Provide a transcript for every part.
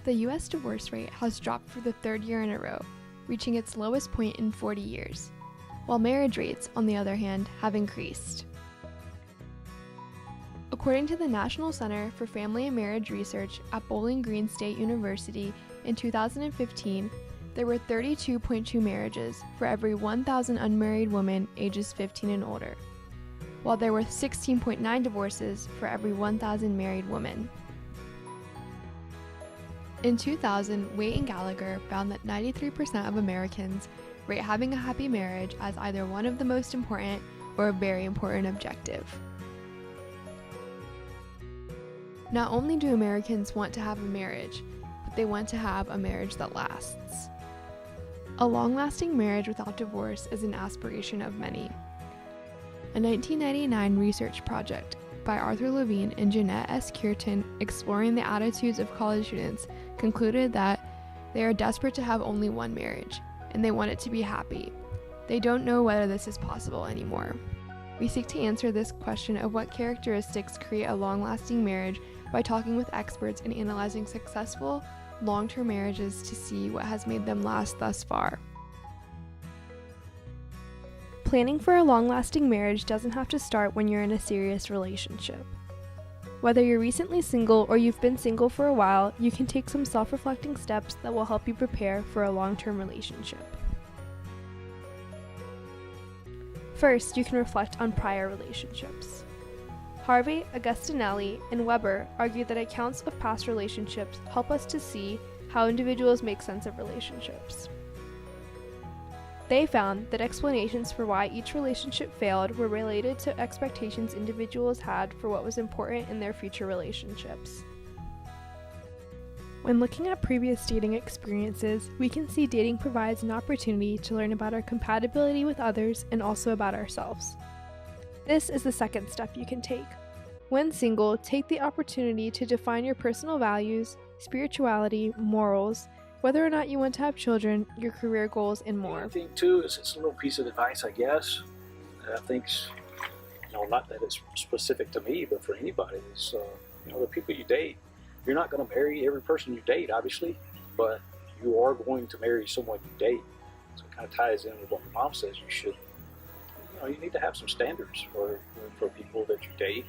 The U.S. divorce rate has dropped for the third year in a row, reaching its lowest point in 40 years, while marriage rates, on the other hand, have increased. According to the National Center for Family and Marriage Research at Bowling Green State University in 2015, there were 32.2 marriages for every 1,000 unmarried women ages 15 and older, while there were 16.9 divorces for every 1,000 married women. In 2000, Waite and Gallagher found that 93% of Americans rate having a happy marriage as either one of the most important or a very important objective. Not only do Americans want to have a marriage, but they want to have a marriage that lasts. A long-lasting marriage without divorce is an aspiration of many. A 1999 research project by Arthur Levine and Jeanette S. Cureton exploring the attitudes of college students concluded that they are desperate to have only one marriage, and they want it to be happy. They don't know whether this is possible anymore. We seek to answer this question of what characteristics create a long-lasting marriage by talking with experts and analyzing successful, long-term marriages to see what has made them last thus far. Planning for a long-lasting marriage doesn't have to start when you're in a serious relationship. Whether you're recently single or you've been single for a while, you can take some self-reflecting steps that will help you prepare for a long-term relationship. First, you can reflect on prior relationships. Harvey, Agostinelli, and Weber argue that accounts of past relationships help us to see how individuals make sense of relationships. They found that explanations for why each relationship failed were related to expectations individuals had for what was important in their future relationships. When looking at previous dating experiences, we can see dating provides an opportunity to learn about our compatibility with others and also about ourselves. This is the second step you can take. When single, take the opportunity to define your personal values, spirituality, morals, whether or not you want to have children, your career goals, and more. I think too is it's a little piece of advice, I guess. I think, not that it's specific to me, but for anybody, is the people you date. You're not going to marry every person you date, obviously, but you are going to marry someone you date. So it kind of ties in with what your mom says you should. You need to have some standards for people that you date.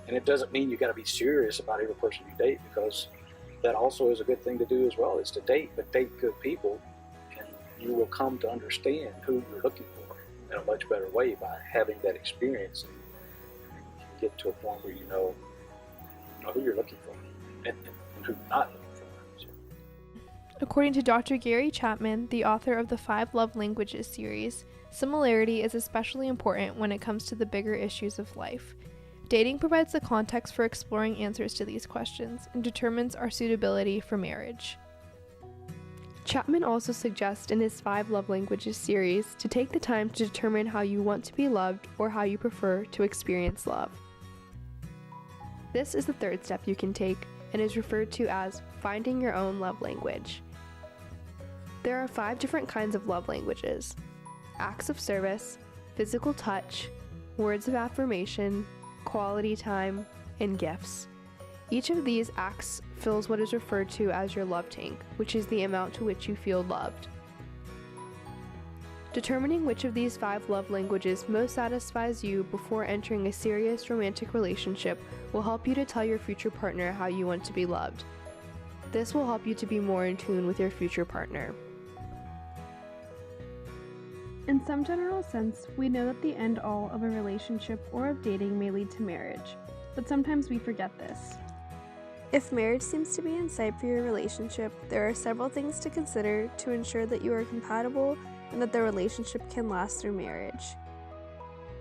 And it doesn't mean you got to be serious about every person you date, because that also is a good thing to do as well, is to date, but date good people, and you will come to understand who you're looking for in a much better way by having that experience, and you can get to a point where you know who you're looking for and who you're not looking for. So. According to Dr. Gary Chapman, the author of the 5 Love Languages series, similarity is especially important when it comes to the bigger issues of life. Dating provides the context for exploring answers to these questions and determines our suitability for marriage. Chapman also suggests in his 5 Love Languages series to take the time to determine how you want to be loved or how you prefer to experience love. This is the third step you can take and is referred to as finding your own love language. There are 5 different kinds of love languages: acts of service, physical touch, words of affirmation, quality time, and gifts. Each of these acts fills what is referred to as your love tank, which is the amount to which you feel loved. Determining which of these 5 love languages most satisfies you before entering a serious romantic relationship will help you to tell your future partner how you want to be loved. This will help you to be more in tune with your future partner. In some general sense, we know that the end-all of a relationship or of dating may lead to marriage, but sometimes we forget this. If marriage seems to be in sight for your relationship, there are several things to consider to ensure that you are compatible and that the relationship can last through marriage.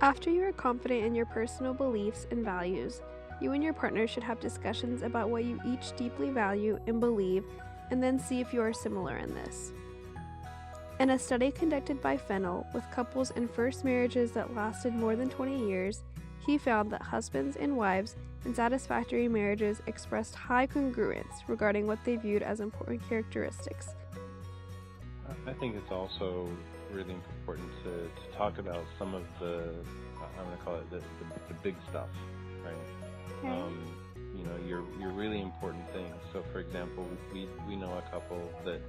After you are confident in your personal beliefs and values, you and your partner should have discussions about what you each deeply value and believe, and then see if you are similar in this. In a study conducted by Fennell with couples in first marriages that lasted more than 20 years, he found that husbands and wives in satisfactory marriages expressed high congruence regarding what they viewed as important characteristics. I think it's also really important to talk about some of the, I'm going to call it the big stuff, right? Okay. your really important things. So, for example, we know a couple that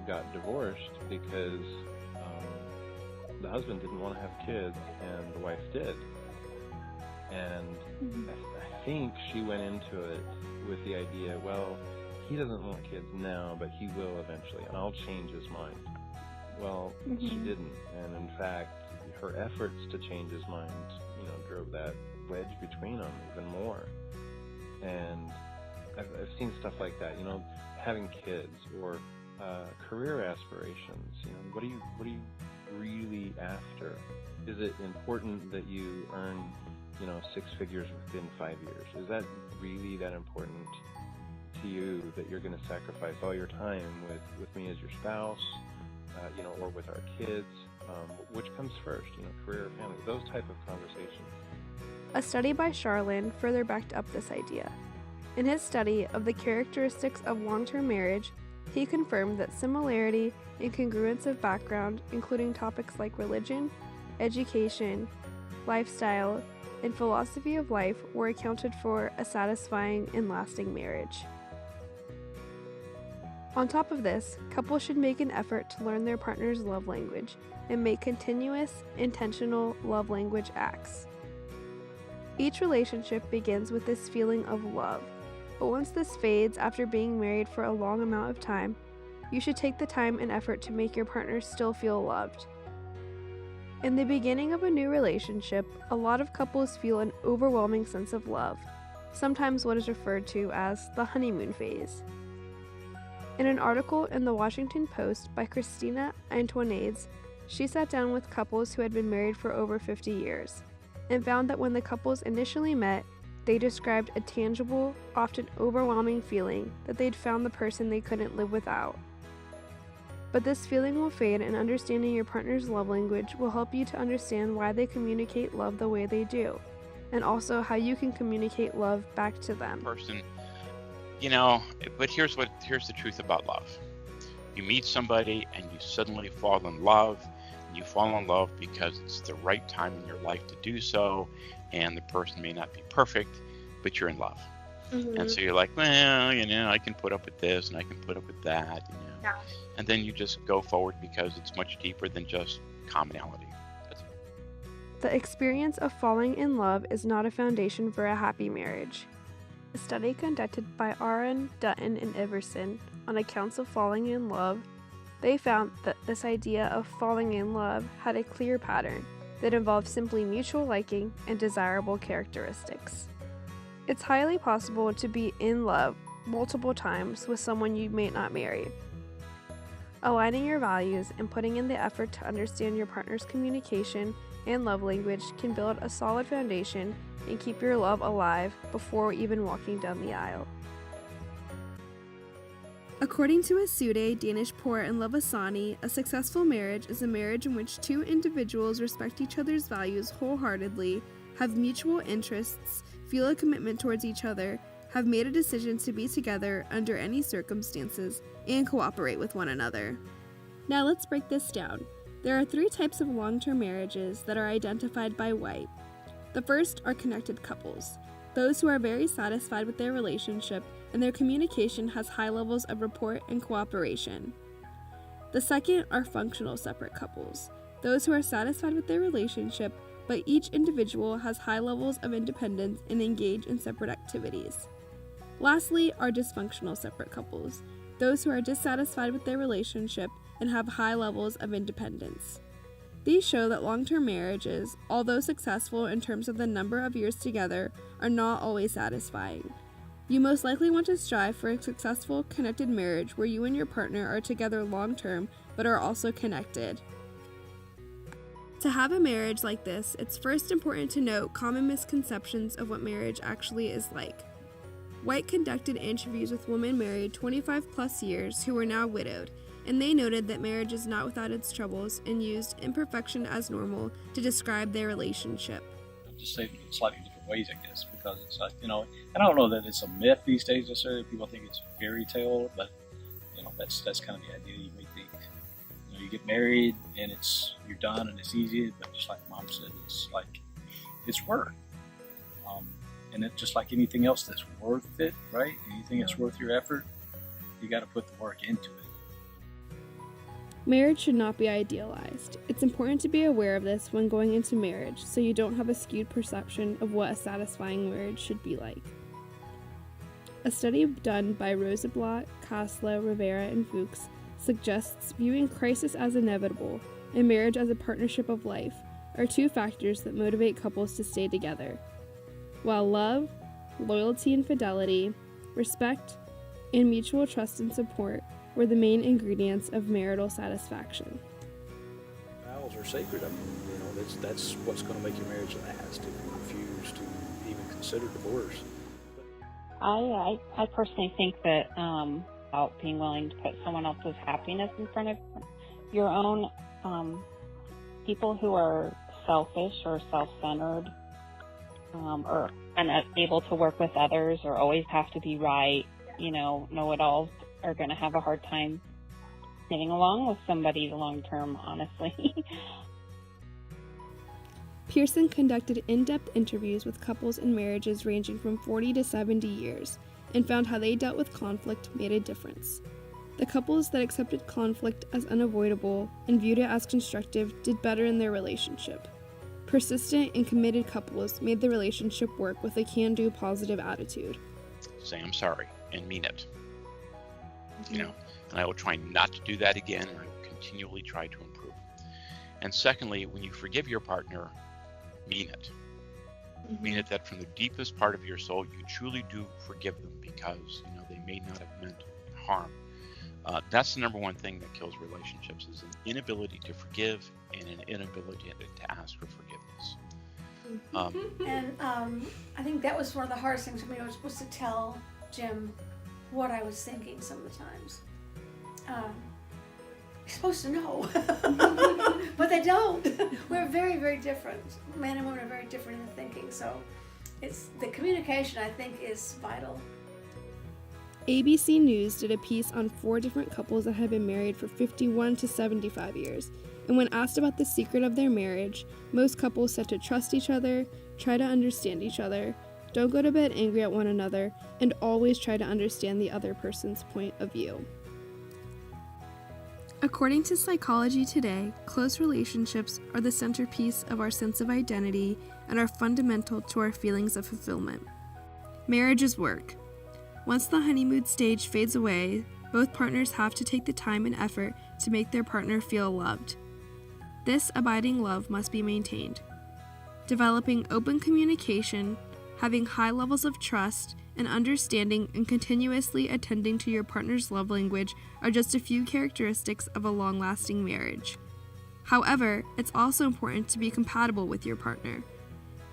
got divorced because the husband didn't want to have kids and the wife did. And I think she went into it with the idea, well, he doesn't want kids now, but he will eventually, and I'll change his mind. Well, she didn't, and in fact, her efforts to change his mind, drove that wedge between them even more. And I've seen stuff like that, having kids or career aspirations. What are you really after? Is it important that you earn, 6 figures within 5 years? Is that really that important to you that you're going to sacrifice all your time with me as your spouse, or with our kids? Which comes first, career or family? Those type of conversations. A study by Charlin further backed up this idea. In his study of the characteristics of long-term marriage, he confirmed that similarity and congruence of background, including topics like religion, education, lifestyle, and philosophy of life, were accounted for a satisfying and lasting marriage. On top of this, couples should make an effort to learn their partner's love language and make continuous, intentional love language acts. Each relationship begins with this feeling of love, but once this fades after being married for a long amount of time, you should take the time and effort to make your partner still feel loved. In the beginning of a new relationship, a lot of couples feel an overwhelming sense of love, sometimes what is referred to as the honeymoon phase. In an article in the Washington Post by Christina Antoinades, she sat down with couples who had been married for over 50 years, and found that when the couples initially met, they described a tangible, often overwhelming feeling that they'd found the person they couldn't live without. But this feeling will fade, and understanding your partner's love language will help you to understand why they communicate love the way they do, and also how you can communicate love back to them. Person, but here's the truth about love. You meet somebody and you suddenly fall in love. You fall in love because it's the right time in your life to do so, and the person may not be perfect, but you're in love. And so you're like, well, I can put up with this and I can put up with that, Yeah. And then you just go forward because it's much deeper than just commonality. The experience of falling in love is not a foundation for a happy marriage. A study conducted by Aaron, Dutton, and Iverson on accounts of falling in love, they found that this idea of falling in love had a clear pattern that involved simply mutual liking and desirable characteristics. It's highly possible to be in love multiple times with someone you may not marry. Aligning your values and putting in the effort to understand your partner's communication and love language can build a solid foundation and keep your love alive before even walking down the aisle. According to Asude, Danishpour, and Lavasani, a successful marriage is a marriage in which two individuals respect each other's values wholeheartedly, have mutual interests, feel a commitment towards each other, have made a decision to be together under any circumstances, and cooperate with one another. Now let's break this down. There are 3 types of long-term marriages that are identified by White. The first are connected couples, those who are very satisfied with their relationship and their communication has high levels of rapport and cooperation. The second are functional separate couples, those who are satisfied with their relationship, but each individual has high levels of independence and engage in separate activities. Lastly are dysfunctional separate couples, those who are dissatisfied with their relationship and have high levels of independence. These show that long-term marriages, although successful in terms of the number of years together, are not always satisfying. You most likely want to strive for a successful, connected marriage where you and your partner are together long-term but are also connected. To have a marriage like this, it's first important to note common misconceptions of what marriage actually is like. White conducted interviews with women married 25 plus years who were now widowed, and they noted that marriage is not without its troubles and used imperfection as normal to describe their relationship. I'm just saying it in slightly different ways, I guess, because it's like, and I don't know that it's a myth these days necessarily. People think it's fairy tale, but that's kind of the idea. You may think, you get married and you're done and it's easy, but just like Mom said, it's like it's work. And it, just like anything else that's worth it, right? Anything that's worth your effort, you got to put the work into it. Marriage should not be idealized. It's important to be aware of this when going into marriage so you don't have a skewed perception of what a satisfying marriage should be like. A study done by Rosenblatt, Kasla, Rivera, and Fuchs suggests viewing crisis as inevitable and marriage as a partnership of life are two factors that motivate couples to stay together, while love, loyalty and fidelity, respect, and mutual trust and support were the main ingredients of marital satisfaction. Vows are sacred. I mean, that's what's going to make your marriage last if you refuse to even consider divorce. I personally think that about being willing to put someone else's happiness in front of your own, people who are selfish or self-centered, or unable to work with others or always have to be right, know-it-alls are going to have a hard time getting along with somebody long-term, honestly. Pearson conducted in-depth interviews with couples in marriages ranging from 40 to 70 years and found how they dealt with conflict made a difference. The couples that accepted conflict as unavoidable and viewed it as constructive did better in their relationship. Persistent and committed couples made the relationship work with a can-do positive attitude. Say I'm sorry and mean it. And I will try not to do that again, and I will continually try to improve. And secondly, when you forgive your partner, mean it. Mean it that from the deepest part of your soul, you truly do forgive them because they may not have meant harm. That's the number one thing that kills relationships is an inability to forgive and an inability to ask for forgiveness. And I think that was one of the hardest things for me was to tell Jim what I was thinking some of the times. You're supposed to know, but they don't. We're very, very different. Men and women are very different in thinking, so it's the communication, I think, is vital. ABC News did a piece on 4 different couples that had been married for 51 to 75 years, and when asked about the secret of their marriage, most couples said to trust each other, try to understand each other, don't go to bed angry at one another, and always try to understand the other person's point of view. According to Psychology Today, close relationships are the centerpiece of our sense of identity and are fundamental to our feelings of fulfillment. Marriage is work. Once the honeymoon stage fades away, both partners have to take the time and effort to make their partner feel loved. This abiding love must be maintained. Developing open communication, having high levels of trust, and understanding and continuously attending to your partner's love language are just a few characteristics of a long-lasting marriage. However, it's also important to be compatible with your partner.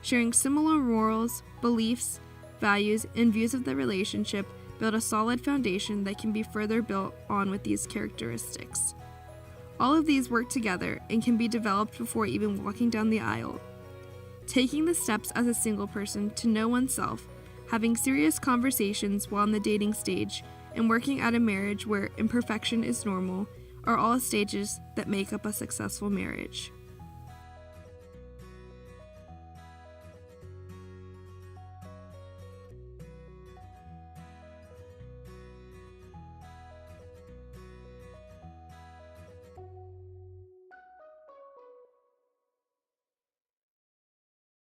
Sharing similar morals, beliefs, values, and views of the relationship build a solid foundation that can be further built on with these characteristics. All of these work together and can be developed before even walking down the aisle. Taking the steps as a single person to know oneself, having serious conversations while in the dating stage, and working at a marriage where imperfection is normal are all stages that make up a successful marriage.